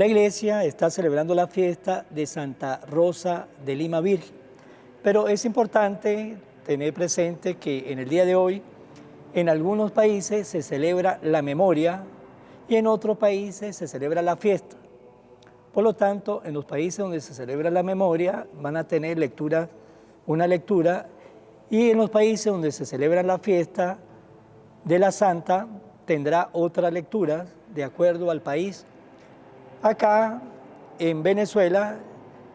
La iglesia está celebrando la fiesta de Santa Rosa de Lima Virgen, pero es importante tener presente que en el día de hoy, en algunos países se celebra la memoria y en otros países se celebra la fiesta. Por lo tanto, en los países donde se celebra la memoria van a tener una lectura, y en los países donde se celebra la fiesta de la Santa tendrá otra lectura de acuerdo al país. Acá en Venezuela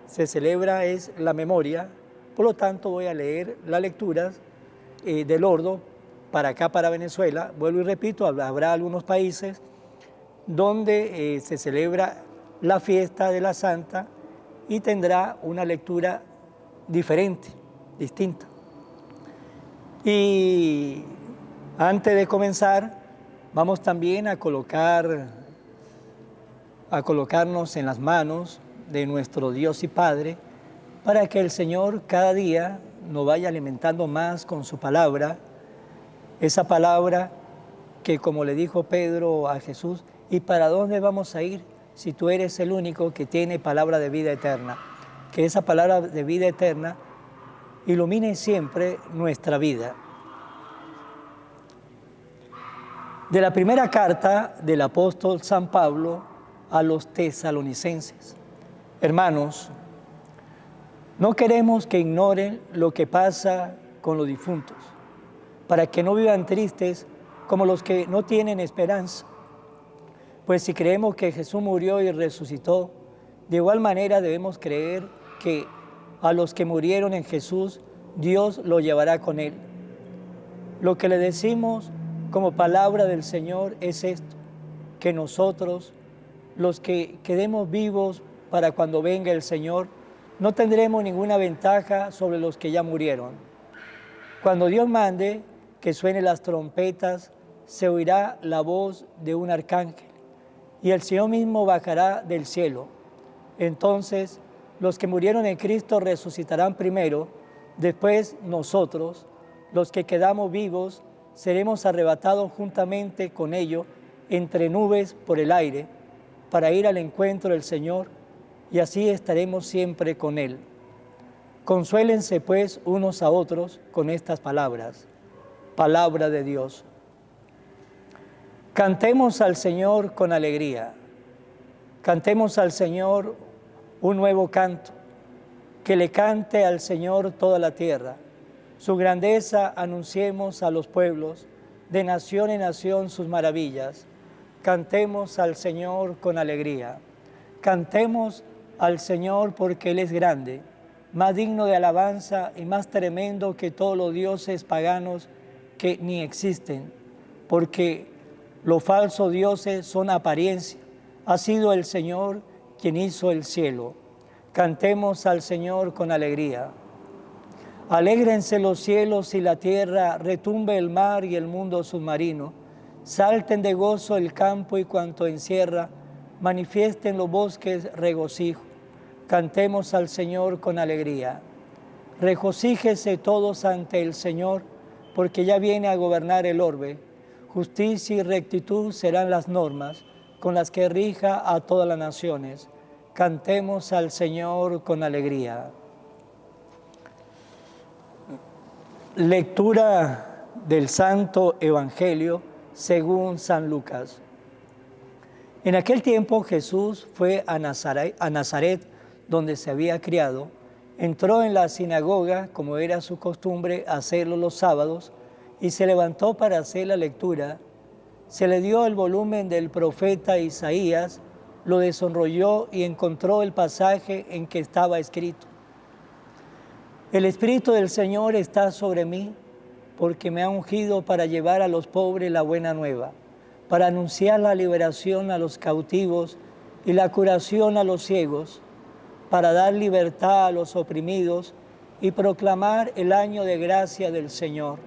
se celebra es la memoria, por lo tanto voy a leer las lecturas del Ordo para acá, para Venezuela. Vuelvo y repito, habrá algunos países donde se celebra la fiesta de la Santa y tendrá una lectura diferente, distinta. Y antes de comenzar, vamos también a colocarnos en las manos de nuestro Dios y Padre, para que el Señor cada día nos vaya alimentando más con su palabra, esa palabra que, como le dijo Pedro a Jesús, ¿y para dónde vamos a ir si tú eres el único que tiene palabra de vida eterna? Que esa palabra de vida eterna ilumine siempre nuestra vida. De la primera carta del apóstol San Pablo a los tesalonicenses. Hermanos, no queremos que ignoren lo que pasa con los difuntos, para que no vivan tristes como los que no tienen esperanza. Pues si creemos que Jesús murió y resucitó, de igual manera debemos creer que a los que murieron en Jesús, Dios lo llevará con él. Lo que le decimos como palabra del Señor es esto, que nosotros, los que quedemos vivos para cuando venga el Señor, no tendremos ninguna ventaja sobre los que ya murieron. Cuando Dios mande que suenen las trompetas, se oirá la voz de un arcángel, y el Señor mismo bajará del cielo. Entonces, los que murieron en Cristo resucitarán primero, después nosotros, los que quedamos vivos, seremos arrebatados juntamente con ellos entre nubes por el aire, para ir al encuentro del Señor, y así estaremos siempre con Él. Consuélense pues unos a otros con estas palabras. Palabra de Dios. Cantemos al Señor con alegría. Cantemos al Señor un nuevo canto. Que le cante al Señor toda la tierra. Su grandeza anunciemos a los pueblos, de nación en nación sus maravillas. Cantemos al Señor con alegría. Cantemos al Señor porque Él es grande, más digno de alabanza y más tremendo que todos los dioses paganos que ni existen, porque los falsos dioses son apariencia. Ha sido el Señor quien hizo el cielo. Cantemos al Señor con alegría. Alégrense los cielos y la tierra, retumbe el mar y el mundo submarino. Salten de gozo el campo y cuanto encierra, manifiesten los bosques regocijo. Cantemos al Señor con alegría. Regocíjese todos ante el Señor, porque ya viene a gobernar el orbe. Justicia y rectitud serán las normas con las que rija a todas las naciones. Cantemos al Señor con alegría. Lectura del Santo Evangelio según San Lucas. En aquel tiempo Jesús fue a Nazaret, donde se había criado. Entró en la sinagoga, como era su costumbre hacerlo los sábados, y se levantó para hacer la lectura. Se le dio el volumen del profeta Isaías, lo desenrolló y encontró el pasaje en que estaba escrito: El Espíritu del Señor está sobre mí, porque me ha ungido para llevar a los pobres la buena nueva, para anunciar la liberación a los cautivos y la curación a los ciegos, para dar libertad a los oprimidos y proclamar el año de gracia del Señor.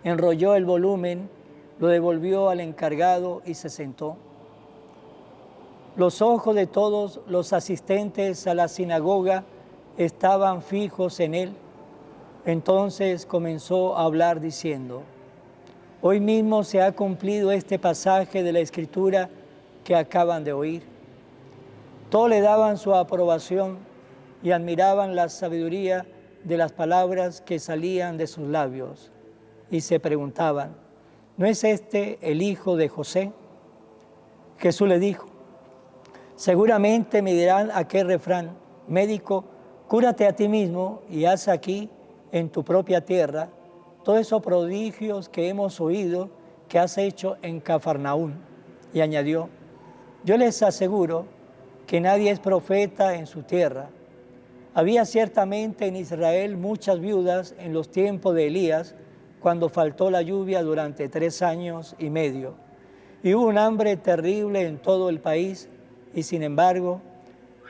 Enrolló el volumen, lo devolvió al encargado y se sentó. Los ojos de todos los asistentes a la sinagoga estaban fijos en él. Entonces comenzó a hablar diciendo: Hoy mismo se ha cumplido este pasaje de la Escritura que acaban de oír. Todos le daban su aprobación y admiraban la sabiduría de las palabras que salían de sus labios. Y se preguntaban, ¿no es este el hijo de José? Jesús le dijo, seguramente me dirán aquel refrán, médico, cúrate a ti mismo y haz aquí, en tu propia tierra, todos esos prodigios que hemos oído que has hecho en Cafarnaún. Y añadió, yo les aseguro que nadie es profeta en su tierra. Había ciertamente en Israel muchas viudas en los tiempos de Elías, cuando faltó la lluvia durante 3 años y medio. Y hubo un hambre terrible en todo el país, y sin embargo,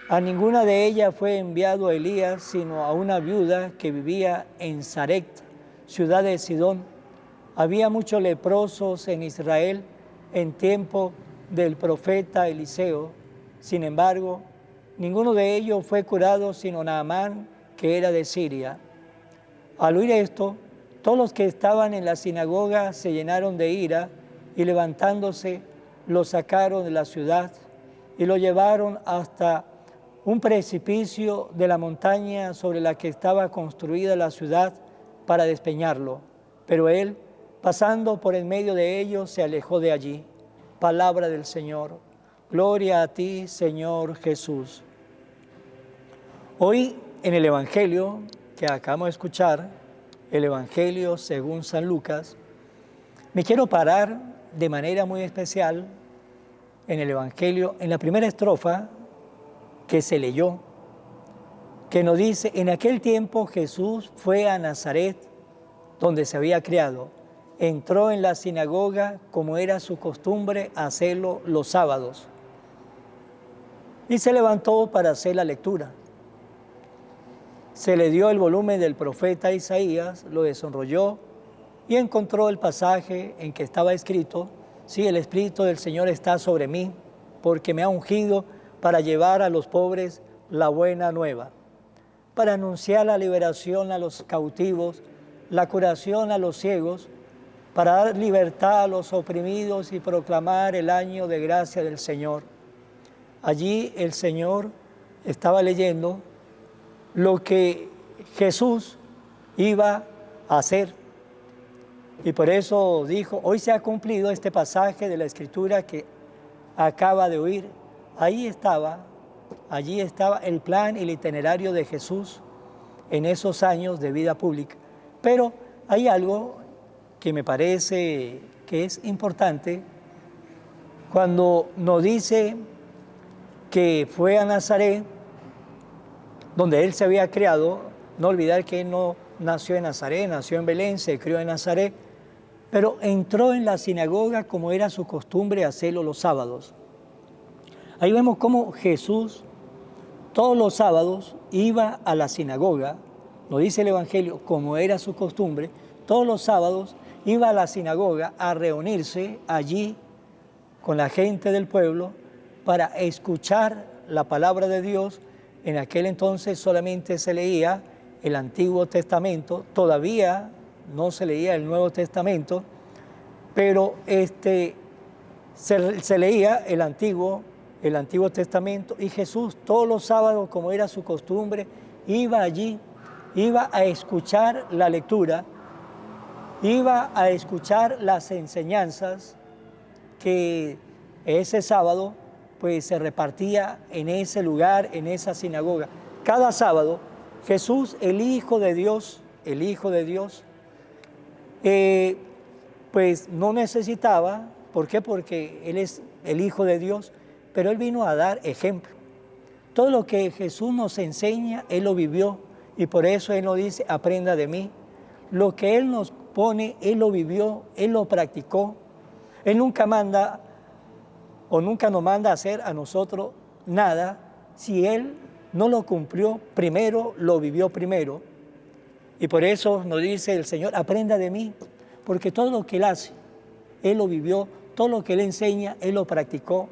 a ninguna de ellas fue enviado Elías, sino a una viuda que vivía en Sarepta, ciudad de Sidón. Había muchos leprosos en Israel en tiempo del profeta Eliseo. Sin embargo, ninguno de ellos fue curado, sino Naamán, que era de Siria. Al oír esto, todos los que estaban en la sinagoga se llenaron de ira y levantándose, lo sacaron de la ciudad y lo llevaron hasta un precipicio de la montaña sobre la que estaba construida la ciudad para despeñarlo. Pero él, pasando por en medio de ellos, se alejó de allí. Palabra del Señor. Gloria a ti, Señor Jesús. Hoy en el Evangelio que acabamos de escuchar, el Evangelio según San Lucas, me quiero parar de manera muy especial en el Evangelio, en la primera estrofa que se leyó, que nos dice, en aquel tiempo Jesús fue a Nazaret, donde se había criado, entró en la sinagoga como era su costumbre hacerlo los sábados, y se levantó para hacer la lectura. Se le dio el volumen del profeta Isaías, lo desenrolló y encontró el pasaje en que estaba escrito, sí, el Espíritu del Señor está sobre mí, porque me ha ungido para llevar a los pobres la buena nueva, para anunciar la liberación a los cautivos, la curación a los ciegos, para dar libertad a los oprimidos y proclamar el año de gracia del Señor. Allí el Señor estaba leyendo lo que Jesús iba a hacer. Y por eso dijo, hoy se ha cumplido este pasaje de la Escritura que acaba de oír. Allí estaba el plan y el itinerario de Jesús en esos años de vida pública. Pero hay algo que me parece que es importante cuando nos dice que fue a Nazaret, donde él se había criado. No olvidar que él no nació en Nazaret, nació en Belén, se crió en Nazaret, pero entró en la sinagoga como era su costumbre hacerlo los sábados. Ahí vemos cómo Jesús todos los sábados iba a la sinagoga, nos dice el Evangelio, como era su costumbre, todos los sábados iba a la sinagoga a reunirse allí con la gente del pueblo para escuchar la palabra de Dios. En aquel entonces solamente se leía el Antiguo Testamento, todavía no se leía el Nuevo Testamento, pero se leía el Antiguo Testamento, y Jesús todos los sábados, como era su costumbre, iba allí, iba a escuchar la lectura, iba a escuchar las enseñanzas que ese sábado pues se repartía en ese lugar, en esa sinagoga. Cada sábado Jesús, el Hijo de Dios, pues no necesitaba, ¿por qué? Porque Él es el Hijo de Dios, pero Él vino a dar ejemplo. Todo lo que Jesús nos enseña, Él lo vivió, y por eso Él nos dice, aprenda de mí. Lo que Él nos pone, Él lo vivió, Él lo practicó. Él nunca manda o nunca nos manda a hacer a nosotros nada si Él no lo cumplió primero, lo vivió primero. Y por eso nos dice el Señor, aprenda de mí, porque todo lo que Él hace, Él lo vivió, todo lo que Él enseña, Él lo practicó.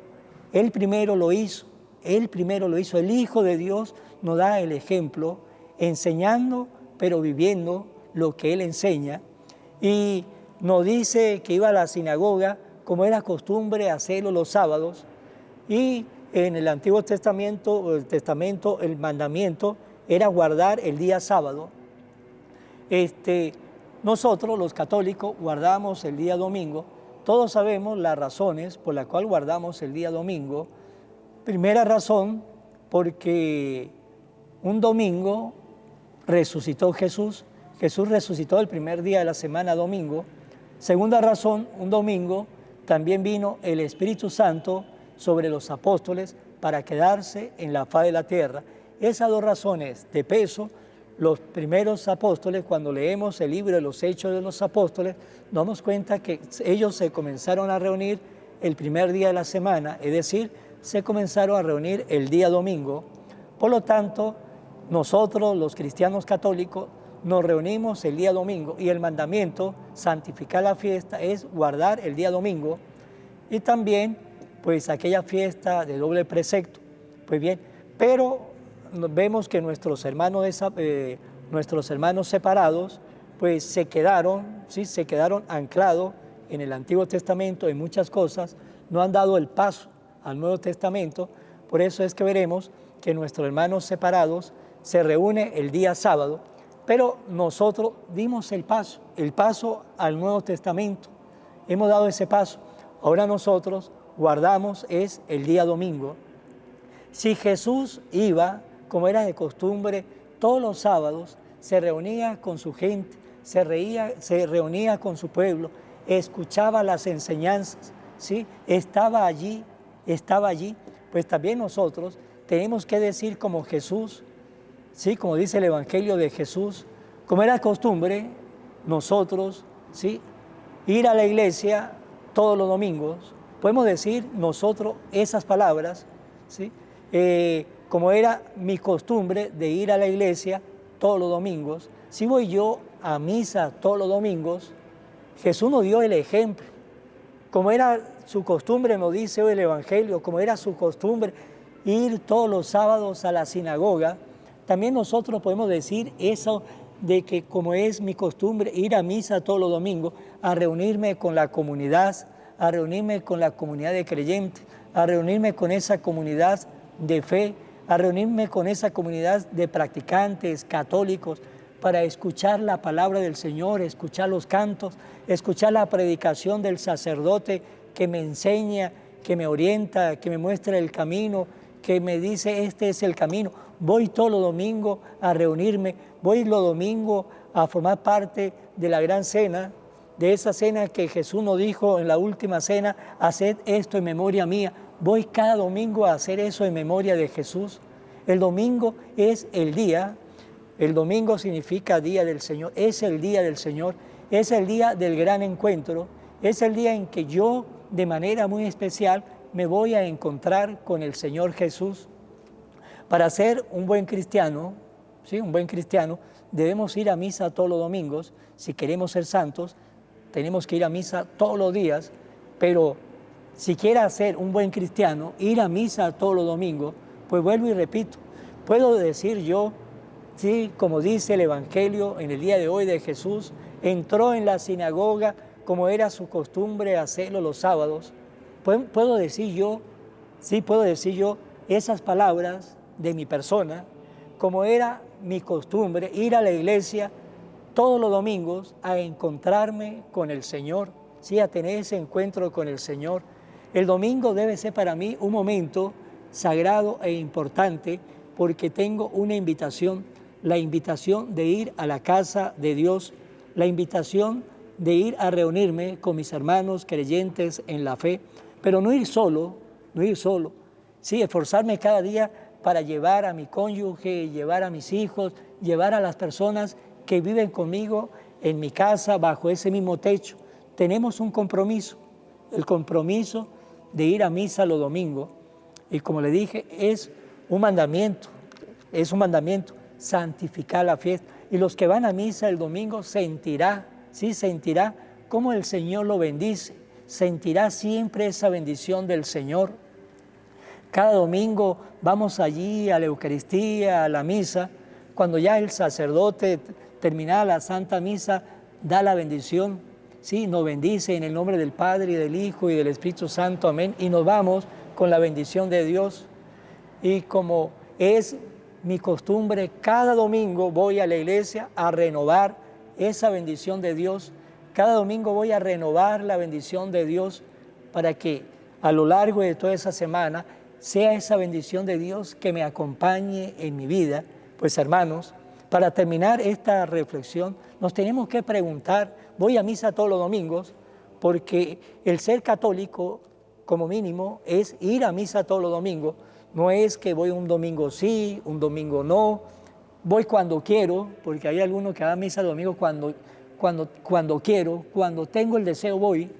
Él primero lo hizo, el Hijo de Dios nos da el ejemplo, enseñando, pero viviendo lo que Él enseña. Y nos dice que iba a la sinagoga, como era costumbre hacerlo los sábados, y en el Antiguo Testamento, el mandamiento era guardar el día sábado. Nosotros, los católicos, guardamos el día domingo. Todos sabemos las razones por las cuales guardamos el día domingo. Primera razón, porque un domingo resucitó Jesús. Jesús resucitó el primer día de la semana, domingo. Segunda razón, un domingo también vino el Espíritu Santo sobre los apóstoles para quedarse en la faz de la tierra. Esas dos razones de peso, los primeros apóstoles, cuando leemos el libro de los Hechos de los Apóstoles, nos damos cuenta que ellos se comenzaron a reunir el primer día de la semana, es decir, se comenzaron a reunir el día domingo. Por lo tanto, nosotros, los cristianos católicos, nos reunimos el día domingo y el mandamiento, santificar la fiesta, es guardar el día domingo y también pues aquella fiesta de doble precepto. Pues bien, pero vemos que nuestros hermanos separados pues se quedaron anclados en el Antiguo Testamento en muchas cosas, no han dado el paso al Nuevo Testamento. Por eso es que veremos que nuestros hermanos separados se reúnen el día sábado, pero nosotros dimos el paso al Nuevo Testamento, hemos dado ese paso. Ahora nosotros guardamos es el día domingo. Si Jesús iba, como era de costumbre, todos los sábados, se reunía con su gente, se reunía con su pueblo, escuchaba las enseñanzas, ¿sí? Estaba allí, pues también nosotros tenemos que decir como Jesús, ¿sí? Como dice el Evangelio de Jesús, como era costumbre, nosotros, ¿sí? Ir a la iglesia todos los domingos, podemos decir nosotros esas palabras, ¿sí? Como era mi costumbre de ir a la iglesia todos los domingos, si voy yo a misa todos los domingos, Jesús nos dio el ejemplo. Como era su costumbre, nos dice hoy el Evangelio, como era su costumbre ir todos los sábados a la sinagoga, también nosotros podemos decir eso de que como es mi costumbre ir a misa todos los domingos, a reunirme con la comunidad, a reunirme con la comunidad de creyentes, a reunirme con esa comunidad de fe, a reunirme con esa comunidad de practicantes católicos para escuchar la palabra del Señor, escuchar los cantos, escuchar la predicación del sacerdote que me enseña, que me orienta, que me muestra el camino, que me dice este es el camino. Voy todos los domingos a reunirme, voy los domingos a formar parte de la gran cena, de esa cena que Jesús nos dijo en la última cena, haced esto en memoria mía. Voy cada domingo a hacer eso en memoria de Jesús. El domingo es el día, el domingo significa día del Señor, es el día del Señor, es el día del gran encuentro, es el día en que yo de manera muy especial me voy a encontrar con el Señor Jesús. Para ser un buen cristiano, ¿sí? Un buen cristiano, debemos ir a misa todos los domingos. Si queremos ser santos, tenemos que ir a misa todos los días, pero si quiere ser un buen cristiano, ir a misa todos los domingos, pues vuelvo y repito, puedo decir yo, sí, como dice el Evangelio en el día de hoy de Jesús, entró en la sinagoga como era su costumbre hacerlo los sábados. Puedo decir yo, sí, puedo decir yo esas palabras de mi persona, como era mi costumbre ir a la iglesia todos los domingos a encontrarme con el Señor, sí, a tener ese encuentro con el Señor. El domingo debe ser para mí un momento sagrado e importante porque tengo una invitación, la invitación de ir a la casa de Dios, la invitación de ir a reunirme con mis hermanos creyentes en la fe, pero no ir solo, sí, esforzarme cada día para llevar a mi cónyuge, llevar a mis hijos, llevar a las personas que viven conmigo en mi casa bajo ese mismo techo. Tenemos un compromiso, el compromiso de ir a misa los domingos. Y como le dije, es un mandamiento, santificar la fiesta. Y los que van a misa el domingo sentirá cómo el Señor lo bendice, sentirá siempre esa bendición del Señor. Cada domingo vamos allí a la Eucaristía, a la misa, cuando ya el sacerdote termina la Santa Misa, da la bendición, ¿sí? Nos bendice en el nombre del Padre, y del Hijo, y del Espíritu Santo, amén, y nos vamos con la bendición de Dios. Y como es mi costumbre, cada domingo voy a la iglesia a renovar esa bendición de Dios. Cada domingo voy a renovar la bendición de Dios para que a lo largo de toda esa semana sea esa bendición de Dios que me acompañe en mi vida. Pues hermanos, para terminar esta reflexión, nos tenemos que preguntar, voy a misa todos los domingos, porque el ser católico, como mínimo, es ir a misa todos los domingos. No es que voy un domingo sí, un domingo no, voy cuando quiero, porque hay algunos que van a misa el domingo cuando quiero, cuando tengo el deseo voy.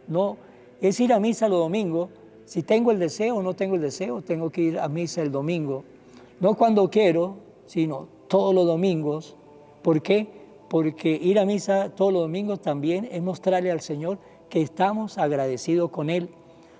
No, es ir a misa los domingos. Si tengo el deseo o no tengo el deseo, tengo que ir a misa el domingo. No cuando quiero, sino todos los domingos. ¿Por qué? Porque ir a misa todos los domingos también es mostrarle al Señor que estamos agradecidos con Él.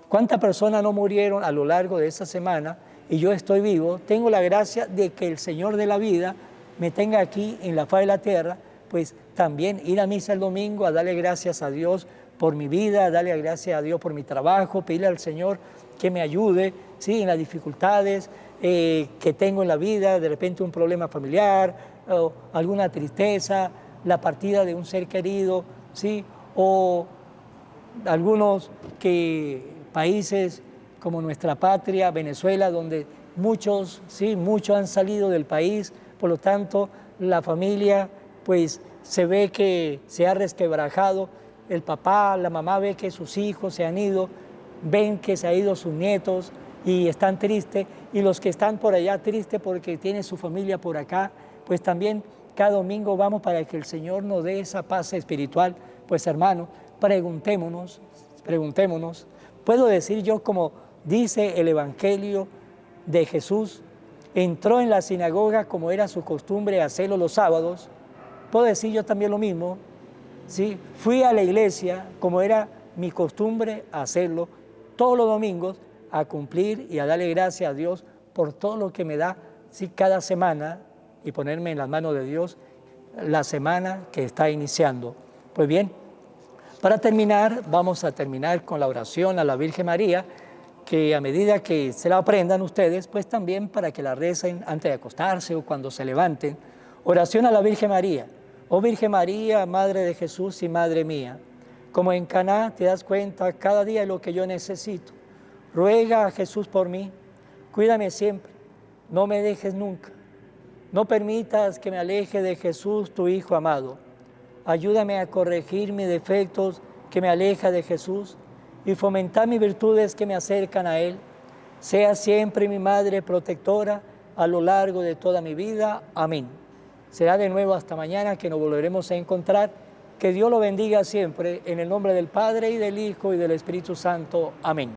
¿Cuántas personas no murieron a lo largo de esa semana y yo estoy vivo? Tengo la gracia de que el Señor de la vida me tenga aquí en la faz de la tierra, pues también ir a misa el domingo a darle gracias a Dios por mi vida, darle gracias a Dios por mi trabajo, pedirle al Señor que me ayude, ¿sí?, en las dificultades que tengo en la vida, de repente un problema familiar, o alguna tristeza, la partida de un ser querido, ¿sí?, o algunos países como nuestra patria, Venezuela, donde muchos han salido del país, por lo tanto la familia pues se ve que se ha resquebrajado, el papá, la mamá ve que sus hijos se han ido, ven que se han ido sus nietos y están tristes, y los que están por allá tristes porque tienen su familia por acá, pues también cada domingo vamos para que el Señor nos dé esa paz espiritual. Pues hermano, preguntémonos, ¿puedo decir yo como dice el Evangelio de Jesús? Entró en la sinagoga como era su costumbre hacerlo los sábados. ¿Puedo decir yo también lo mismo? ¿Sí? Fui a la iglesia como era mi costumbre hacerlo todos los domingos, a cumplir y a darle gracias a Dios por todo lo que me da, ¿sí?, cada semana, y ponerme en las manos de Dios la semana que está iniciando. Pues bien, para terminar, vamos a terminar con la oración a la Virgen María, que a medida que se la aprendan ustedes, pues también para que la recen antes de acostarse o cuando se levanten. Oración a la Virgen María. Oh Virgen María, Madre de Jesús y Madre mía, como en Caná te das cuenta cada día de lo que yo necesito. Ruega a Jesús por mí, cuídame siempre, no me dejes nunca. No permitas que me aleje de Jesús, tu Hijo amado. Ayúdame a corregir mis defectos que me aleja de Jesús y fomentar mis virtudes que me acercan a Él. Sea siempre mi Madre protectora a lo largo de toda mi vida. Amén. Será de nuevo hasta mañana que nos volveremos a encontrar. Que Dios lo bendiga siempre, en el nombre del Padre, y del Hijo, y del Espíritu Santo. Amén.